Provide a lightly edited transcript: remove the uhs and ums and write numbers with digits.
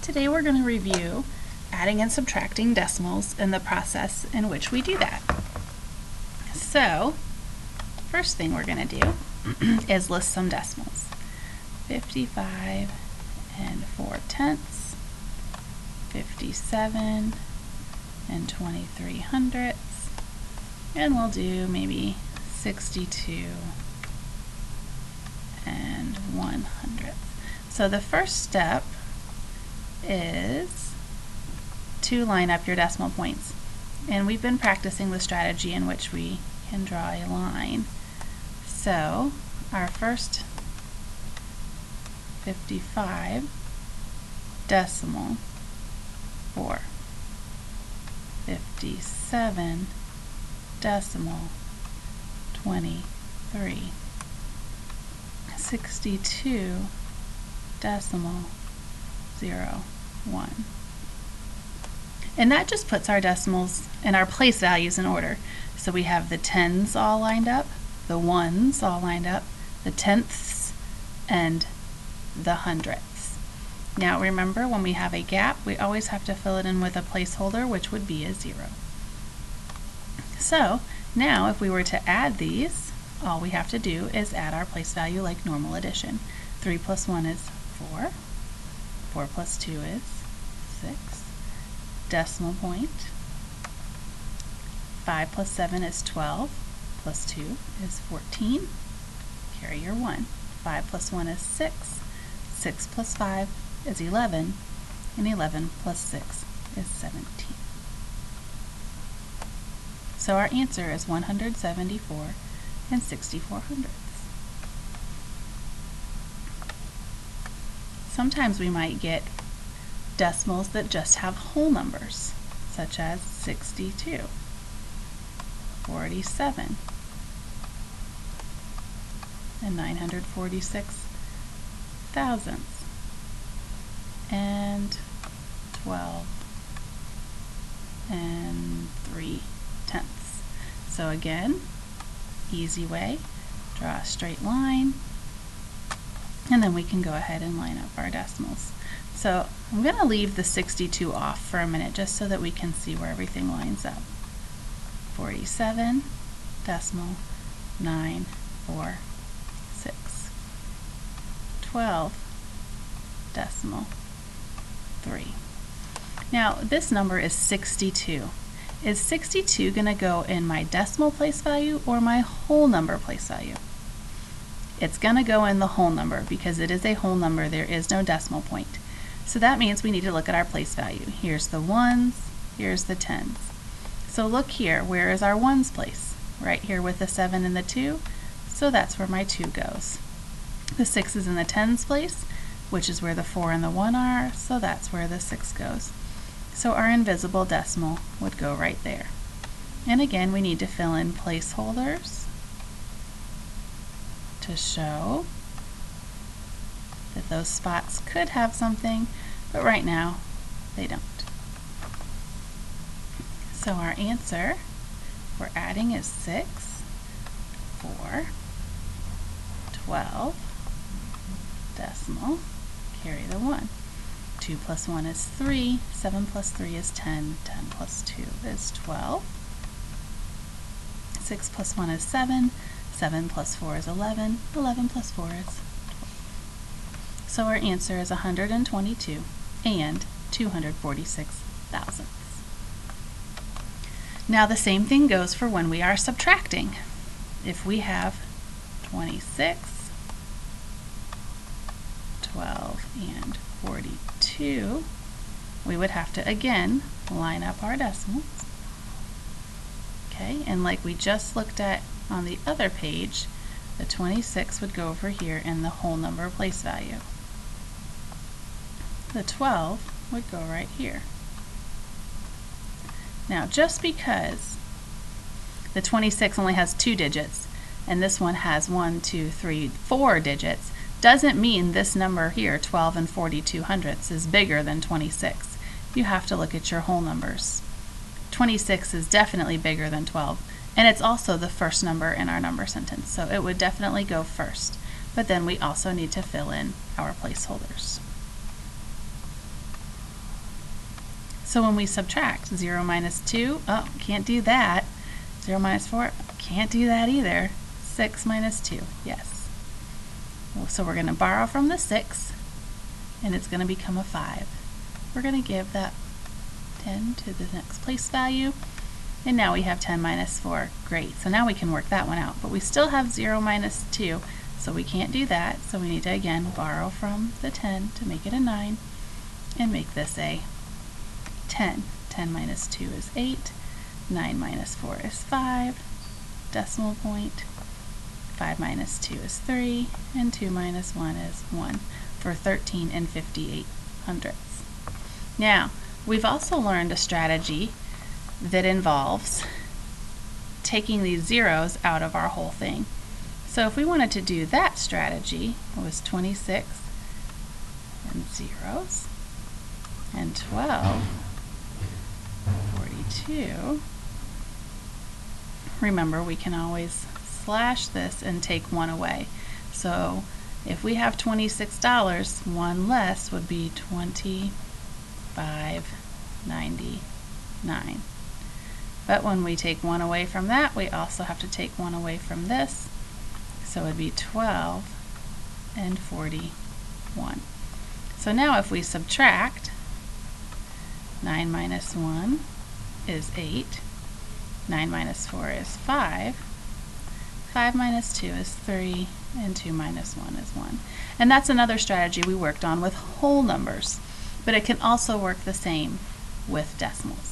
Today we're going to review adding and subtracting decimals and the process in which we do that. So, first thing we're going to do is list some decimals. 55 and 4/10, 57 and 23 hundredths, and we'll do maybe 62 and 1/100th. So the first step is to line up your decimal points. And we've been practicing the strategy in which we can draw a line. So our first 55 decimal for 57 decimal 23, 62 decimal 0.1. And that just puts our decimals and our place values in order. So we have the tens all lined up, the ones all lined up, the tenths, and the hundredths. Now remember, when we have a gap, we always have to fill it in with a placeholder, which would be a 0. So now if we were to add these, all we have to do is add our place value like normal addition. 3 plus 1 is 4. 4 plus 2 is 6. Decimal point. 5 plus 7 is 12. Plus 2 is 14. Carry your 1. 5 plus 1 is 6. 6 plus 5 is 11. And 11 plus 6 is 17. So our answer is 174 and 64 hundredths. Sometimes we might get decimals that just have whole numbers, such as 62, 47, and 946 thousandths, and 12 and 3/10. So again, easy way, draw a straight line, and then we can go ahead and line up our decimals. So I'm going to leave the 62 off for a minute just so that we can see where everything lines up. 47 decimal 946. 12 decimal 3. Now this number is 62. Is 62 going to go in my decimal place value or my whole number place value? It's going to go in the whole number because it is a whole number. There is no decimal point. So that means we need to look at our place value. Here's the ones, here's the tens. So look here, where is our ones place? Right here with the 7 and the 2, so that's where my 2 goes. The 6 is in the tens place, which is where the 4 and the 1 are, so that's where the 6 goes. So our invisible decimal would go right there. And again, we need to fill in placeholders to show that those spots could have something, but right now they don't. So our answer for adding is 6, 4, 12, decimal, carry the 1. 2 plus 1 is 3, 7 plus 3 is 10, 10 plus 2 is 12. 6 plus 1 is 7, 7 plus 4 is 11, 11 plus 4 is 12. So our answer is 122 and 246 thousandths. Now the same thing goes for when we are subtracting. If we have 26, 12, and 42, we would have to again line up our decimals. Okay, and like we just looked at on the other page, the 26 would go over here in the whole number place value. The 12 would go right here. Now just because the 26 only has 2 digits and this one has 1, 2, 3, 4 digits doesn't mean this number here, 12 and 42 hundredths, is bigger than 26. You have to look at your whole numbers. 26 is definitely bigger than 12, and it's also the first number in our number sentence, so it would definitely go first. But then we also need to fill in our placeholders. So when we subtract 0 minus 2, oh, can't do that. 0 minus 4, can't do that either. 6 minus 2, yes. So we're going to borrow from the 6, and it's going to become a 5. We're going to give that 10 to the next place value, and now we have 10 minus 4. Great, so now we can work that one out, but we still have 0 minus 2, so we can't do that, so we need to again borrow from the 10 to make it a 9, and make this a 10. 10 minus 2 is 8, 9 minus 4 is 5, decimal point, 5 minus 2 is 3, and 2 minus 1 is 1, for 13 and 58 hundredths. Now, we've also learned a strategy that involves taking these zeros out of our whole thing. So if we wanted to do that strategy, it was 26 and zeros, and 12, 42. Remember, we can always slash this and take 1 away. So if we have $26, 1 less would be $25.99. But when we take 1 away from that, we also have to take 1 away from this. So it would be 12 and 41. So now if we subtract, 9 minus 1 is 8, 9 minus 4 is 5, 5 minus 2 is 3, and 2 minus 1 is 1. And that's another strategy we worked on with whole numbers, but it can also work the same with decimals.